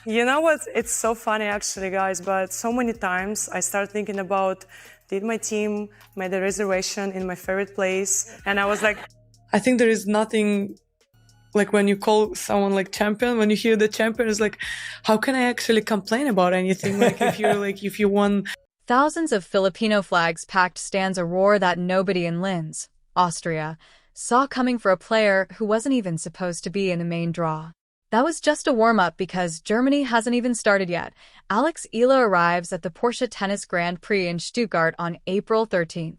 You know what? It's so funny actually, guys, but so many times I start thinking about, did my team made a reservation in my favorite place? And I was like, I think there is nothing like when you call someone like champion, when you hear the champion, it's like, how can I actually complain about anything? Like if you won. Thousands of Filipino flags packed stands a roar that nobody in Linz, Austria, saw coming for a player who wasn't even supposed to be in the main draw. That was just a warm-up because Germany hasn't even started yet. Alex Eala arrives at the Porsche Tennis Grand Prix in Stuttgart on April 13th.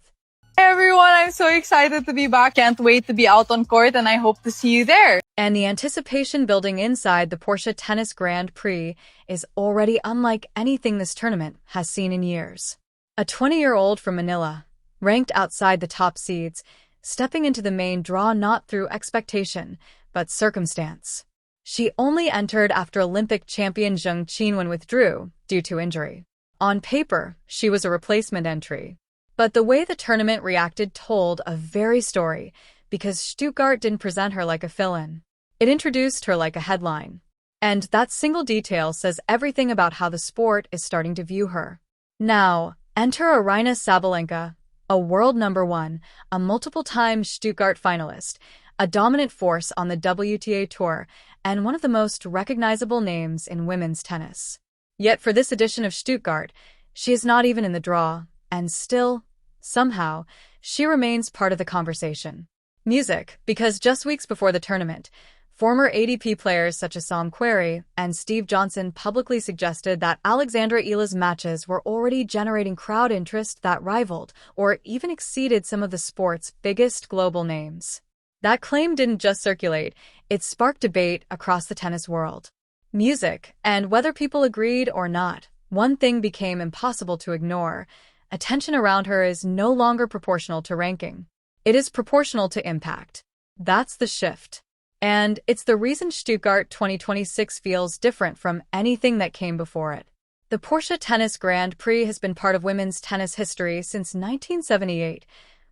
Hey everyone, I'm so excited to be back. Can't wait to be out on court and I hope to see you there. And the anticipation building inside the Porsche Tennis Grand Prix is already unlike anything this tournament has seen in years. A 20-year-old from Manila, ranked outside the top seeds, stepping into the main draw not through expectation, but circumstance. She only entered after Olympic champion Zheng Qinwen withdrew due to injury. On paper, she was a replacement entry. But the way the tournament reacted told a very story, because Stuttgart didn't present her like a fill-in. It introduced her like a headline. And that single detail says everything about how the sport is starting to view her. Now, enter Aryna Sabalenka, a world number one, a multiple-time Stuttgart finalist, a dominant force on the WTA Tour, and one of the most recognizable names in women's tennis. Yet for this edition of Stuttgart, she is not even in the draw, and still, somehow, she remains part of the conversation. Music, because just weeks before the tournament, former ATP players such as Sam Querrey and Steve Johnson publicly suggested that Alexandra Eala's matches were already generating crowd interest that rivaled or even exceeded some of the sport's biggest global names. That claim didn't just circulate, it sparked debate across the tennis world. Music, and whether people agreed or not, one thing became impossible to ignore. Attention around her is no longer proportional to ranking. It is proportional to impact. That's the shift. And it's the reason Stuttgart 2026 feels different from anything that came before it. The Porsche Tennis Grand Prix has been part of women's tennis history since 1978.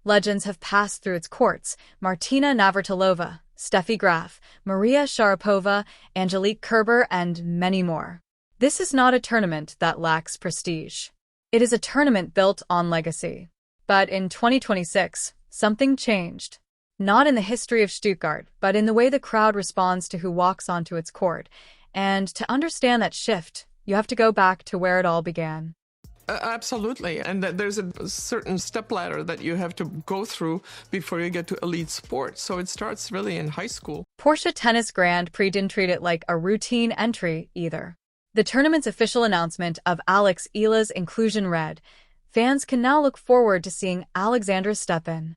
Legends have passed through its courts: Martina Navratilova, Steffi Graf, Maria Sharapova, Angelique Kerber, and many more. This is not a tournament that lacks prestige. It is a tournament built on legacy. But in 2026, something changed. Not in the history of Stuttgart, but in the way the crowd responds to who walks onto its court. And to understand that shift, you have to go back to where it all began. Absolutely. And there's a certain stepladder that you have to go through before you get to elite sports. So it starts really in high school. Porsche Tennis Grand Prix didn't treat it like a routine entry either. The tournament's official announcement of Alex Eala's inclusion read, "Fans can now look forward to seeing Alexandra step in."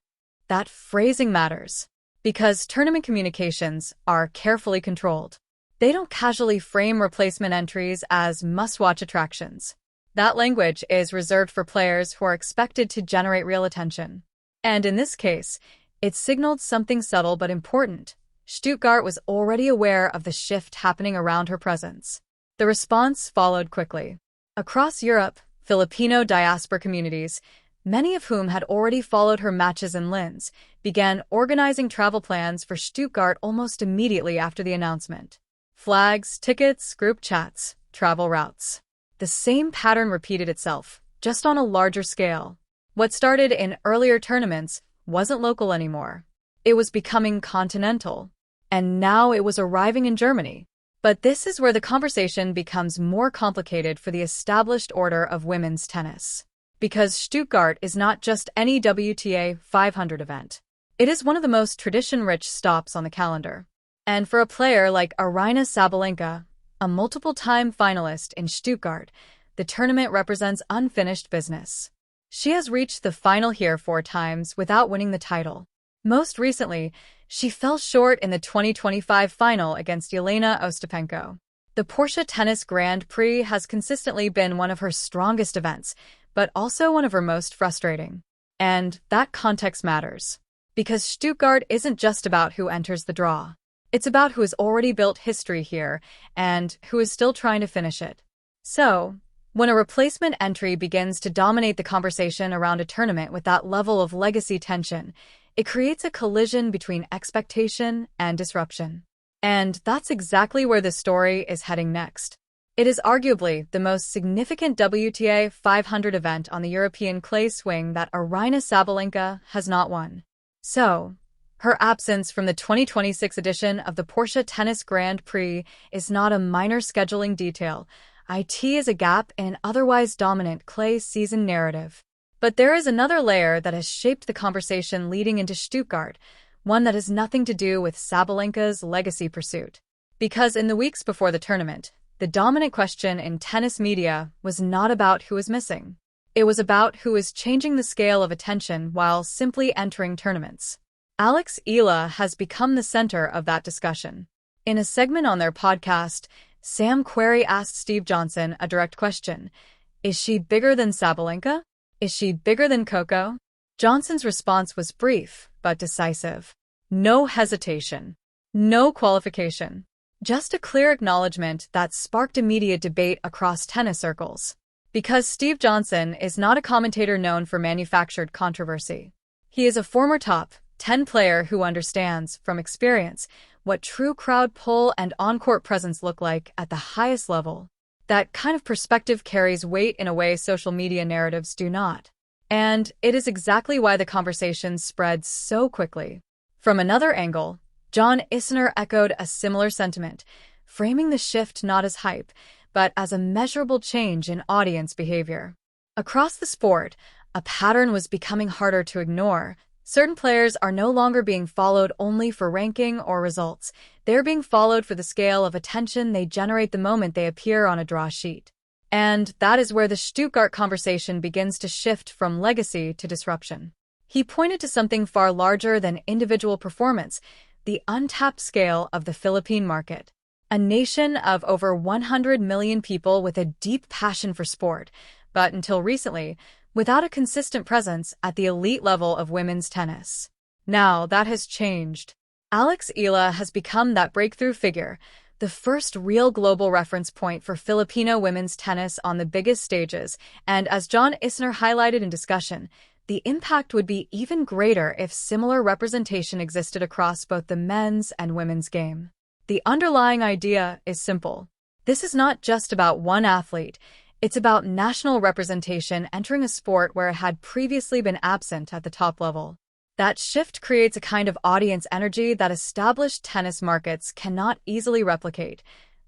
That phrasing matters, because tournament communications are carefully controlled. They don't casually frame replacement entries as must-watch attractions. That language is reserved for players who are expected to generate real attention. And in this case, it signaled something subtle but important. Stuttgart was already aware of the shift happening around her presence. The response followed quickly. Across Europe, Filipino diaspora communities, many of whom had already followed her matches in Linz, began organizing travel plans for Stuttgart almost immediately after the announcement. Flags, tickets, group chats, travel routes. The same pattern repeated itself, just on a larger scale. What started in earlier tournaments wasn't local anymore. It was becoming continental. And now it was arriving in Germany. But this is where the conversation becomes more complicated for the established order of women's tennis. Because Stuttgart is not just any WTA 500 event. It is one of the most tradition-rich stops on the calendar. And for a player like Aryna Sabalenka, a multiple-time finalist in Stuttgart, the tournament represents unfinished business. She has reached the final here 4 times without winning the title. Most recently, she fell short in the 2025 final against Jelena Ostapenko. The Porsche Tennis Grand Prix has consistently been one of her strongest events, but also one of her most frustrating. And that context matters. Because Stuttgart isn't just about who enters the draw. It's about who has already built history here and who is still trying to finish it. So, when a replacement entry begins to dominate the conversation around a tournament with that level of legacy tension, it creates a collision between expectation and disruption. And that's exactly where the story is heading next. It is arguably the most significant WTA 500 event on the European clay swing that Aryna Sabalenka has not won. So, her absence from the 2026 edition of the Porsche Tennis Grand Prix is not a minor scheduling detail. It is a gap in an otherwise dominant clay season narrative. But there is another layer that has shaped the conversation leading into Stuttgart, one that has nothing to do with Sabalenka's legacy pursuit. Because in the weeks before the tournament, the dominant question in tennis media was not about who was missing. It was about who is changing the scale of attention while simply entering tournaments. Alex Eala has become the center of that discussion. In a segment on their podcast, Sam Querrey asked Steve Johnson a direct question. Is she bigger than Sabalenka? Is she bigger than Coco? Johnson's response was brief, but decisive. No hesitation. No qualification. Just a clear acknowledgement that sparked immediate debate across tennis circles. Because Steve Johnson is not a commentator known for manufactured controversy. He is a former top 10 player who understands, from experience, what true crowd pull and on-court presence look like at the highest level. That kind of perspective carries weight in a way social media narratives do not. And it is exactly why the conversation spread so quickly. From another angle, John Isner echoed a similar sentiment, framing the shift not as hype, but as a measurable change in audience behavior. Across the sport, a pattern was becoming harder to ignore. Certain players are no longer being followed only for ranking or results. They're being followed for the scale of attention they generate the moment they appear on a draw sheet. And that is where the Stuttgart conversation begins to shift from legacy to disruption. He pointed to something far larger than individual performance, the untapped scale of the Philippine market. A nation of over 100 million people with a deep passion for sport, but until recently, without a consistent presence at the elite level of women's tennis. Now that has changed. Alex Eala has become that breakthrough figure, the first real global reference point for Filipino women's tennis on the biggest stages, and as John Isner highlighted in discussion, the impact would be even greater if similar representation existed across both the men's and women's game. The underlying idea is simple. This is not just about one athlete. It's about national representation entering a sport where it had previously been absent at the top level. That shift creates a kind of audience energy that established tennis markets cannot easily replicate.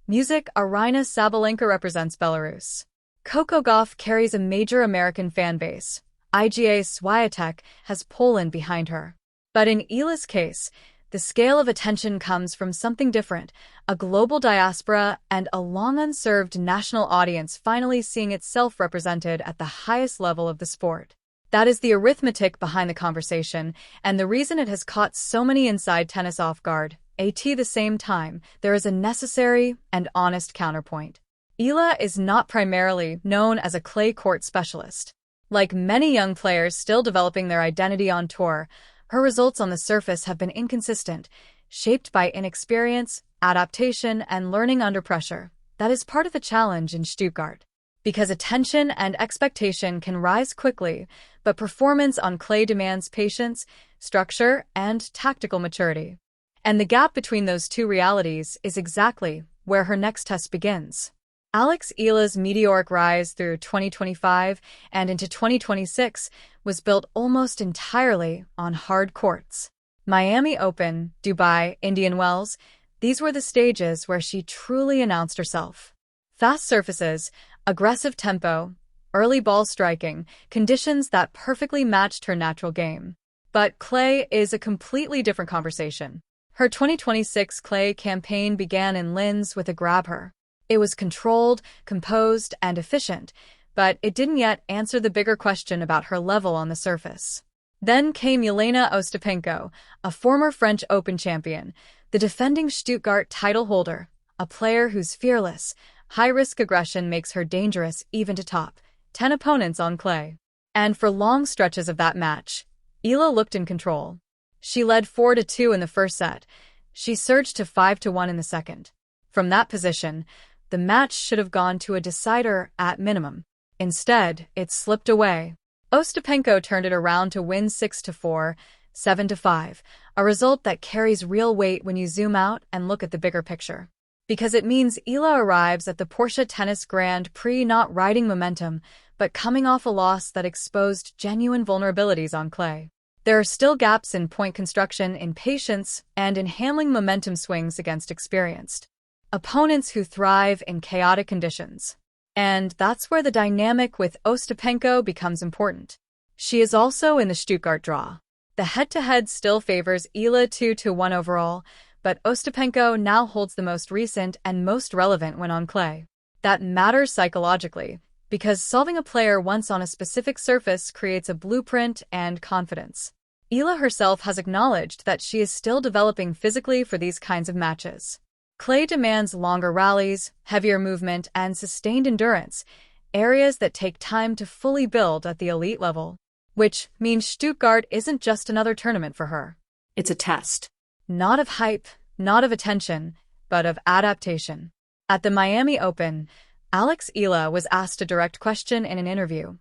Music, Aryna Sabalenka represents Belarus. Coco Gauff carries a major American fan base. Iga Swiatek has Poland behind her. But in Eala's case, the scale of attention comes from something different, a global diaspora and a long unserved national audience finally seeing itself represented at the highest level of the sport. That is the arithmetic behind the conversation, and the reason it has caught so many inside tennis off guard. At the same time, there is a necessary and honest counterpoint. Eala is not primarily known as a clay court specialist. Like many young players still developing their identity on tour, her results on the surface have been inconsistent, shaped by inexperience, adaptation, and learning under pressure. That is part of the challenge in Stuttgart. Because attention and expectation can rise quickly, but performance on clay demands patience, structure, and tactical maturity. And the gap between those two realities is exactly where her next test begins. Alex Eala's meteoric rise through 2025 and into 2026 was built almost entirely on hard courts. Miami Open, Dubai, Indian Wells, these were the stages where she truly announced herself. Fast surfaces, aggressive tempo, early ball striking, conditions that perfectly matched her natural game. But clay is a completely different conversation. Her 2026 clay campaign began in Linz with a grab her. It was controlled, composed, and efficient, but it didn't yet answer the bigger question about her level on the surface. Then came Jelena Ostapenko, a former French Open champion, the defending Stuttgart title holder, a player whose fearless, high-risk aggression makes her dangerous even to top 10 opponents on clay. And for long stretches of that match, Eala looked in control. She led 4-2 in the first set. She surged to 5-1 in the second. From that position, the match should have gone to a decider at minimum. Instead, it slipped away. Ostapenko turned it around to win 6-4, 7-5, a result that carries real weight when you zoom out and look at the bigger picture. because it means Eala arrives at the Porsche Tennis Grand Prix not riding momentum, but coming off a loss that exposed genuine vulnerabilities on clay. There are still gaps in point construction, in patience, and in handling momentum swings against experienced opponents who thrive in chaotic conditions. And that's where the dynamic with Ostapenko becomes important. She is also in the Stuttgart draw. The head-to-head still favors Eala 2-1 overall, but Ostapenko now holds the most recent and most relevant when on clay. That matters psychologically, because solving a player once on a specific surface creates a blueprint and confidence. Eala herself has acknowledged that she is still developing physically for these kinds of matches. Clay demands longer rallies, heavier movement, and sustained endurance, areas that take time to fully build at the elite level. Which means Stuttgart isn't just another tournament for her. It's a test. Not of hype, not of attention, but of adaptation. At the Miami Open, Alex Eala was asked a direct question in an interview.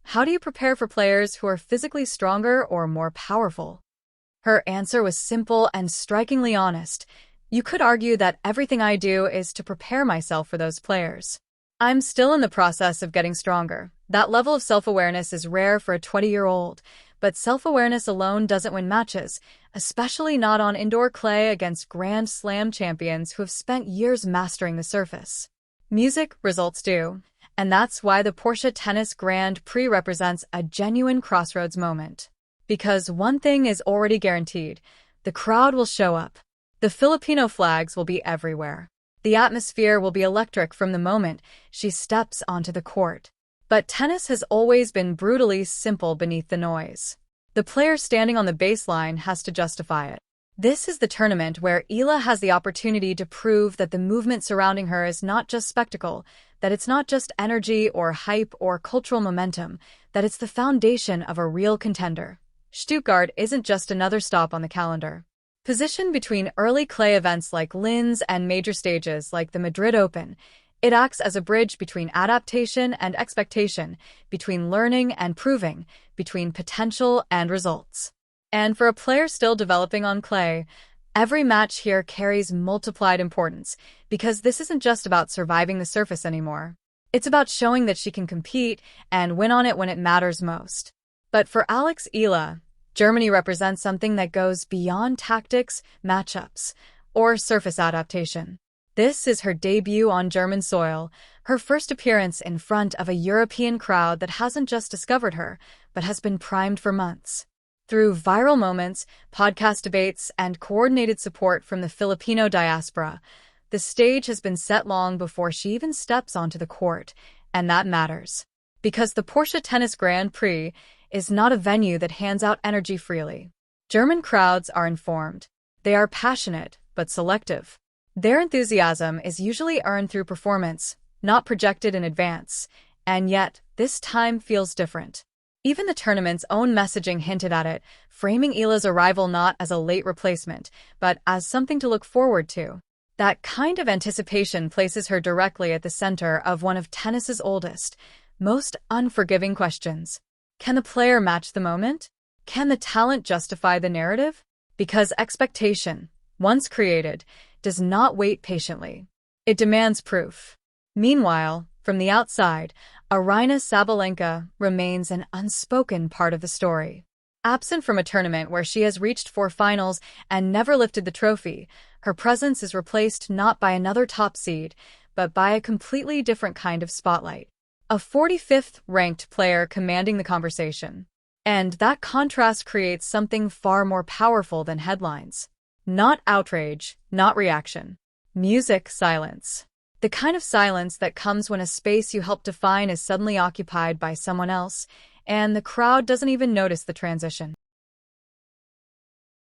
How do you prepare for players who are physically stronger or more powerful? Her answer was simple and strikingly honest. You could argue that everything I do is to prepare myself for those players. I'm still in the process of getting stronger. That level of self-awareness is rare for a 20-year-old, but self-awareness alone doesn't win matches, especially not on indoor clay against Grand Slam champions who have spent years mastering the surface. Music, results do. And that's why the Porsche Tennis Grand Prix represents a genuine crossroads moment. Because one thing is already guaranteed, the crowd will show up. The Filipino flags will be everywhere. The atmosphere will be electric from the moment she steps onto the court. But tennis has always been brutally simple beneath the noise. The player standing on the baseline has to justify it. This is the tournament where Eala has the opportunity to prove that the movement surrounding her is not just spectacle, that it's not just energy or hype or cultural momentum, that it's the foundation of a real contender. Stuttgart isn't just another stop on the calendar. Positioned between early clay events like Linz and major stages like the Madrid Open, it acts as a bridge between adaptation and expectation, between learning and proving, between potential and results. And for a player still developing on clay, every match here carries multiplied importance, because this isn't just about surviving the surface anymore. It's about showing that she can compete and win on it when it matters most. But for Alex Eala, Germany represents something that goes beyond tactics, matchups, or surface adaptation. This is her debut on German soil, her first appearance in front of a European crowd that hasn't just discovered her, but has been primed for months. Through viral moments, podcast debates, and coordinated support from the Filipino diaspora, the stage has been set long before she even steps onto the court, and that matters. Because the Porsche Tennis Grand Prix is not a venue that hands out energy freely. German crowds are informed. They are passionate, but selective. Their enthusiasm is usually earned through performance, not projected in advance, and yet, this time feels different. Even the tournament's own messaging hinted at it, framing Eala's arrival not as a late replacement, but as something to look forward to. That kind of anticipation places her directly at the center of one of tennis's oldest, most unforgiving questions. Can the player match the moment? Can the talent justify the narrative? Because expectation, once created, does not wait patiently. It demands proof. Meanwhile, from the outside, Aryna Sabalenka remains an unspoken part of the story. Absent from a tournament where she has reached 4 finals and never lifted the trophy, her presence is replaced not by another top seed, but by a completely different kind of spotlight. A 45th ranked player commanding the conversation. And that contrast creates something far more powerful than headlines. Not outrage, not reaction. Music silence. The kind of silence that comes when a space you help define is suddenly occupied by someone else, and the crowd doesn't even notice the transition.